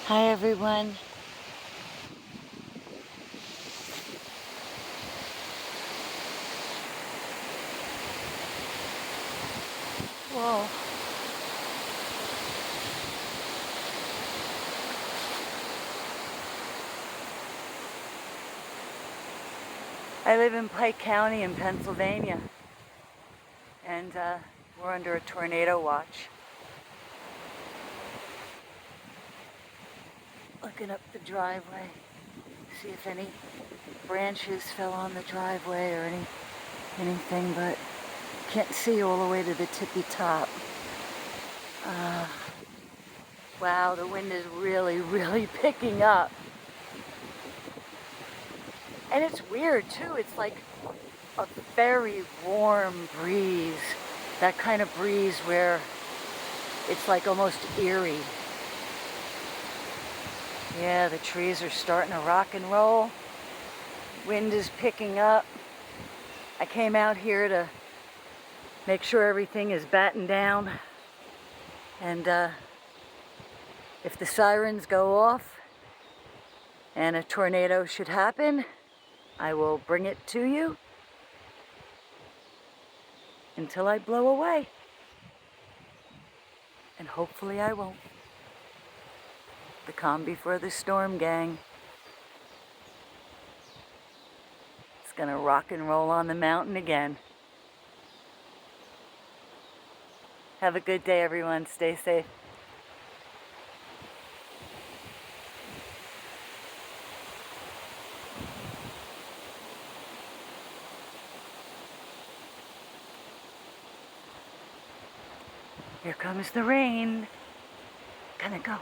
Hi everyone. Whoa. I live in Pike County in Pennsylvania, and we're under a tornado watch. Looking up the driveway, see if any branches fell on the driveway or anything, but can't see all the way to the tippy top. Wow, the wind is really picking up. And it's weird too, it's like a very warm breeze. That kind of breeze where it's like almost eerie. Yeah, the trees are starting to rock and roll. Wind is picking up. I came out here to make sure everything is battened down. And if the sirens go off and a tornado should happen, I will bring it to you until I blow away. And hopefully I won't. The calm before the storm, gang. It's gonna rock and roll on the mountain again. Have a good day, everyone. Stay safe. Here comes the rain. Gonna go.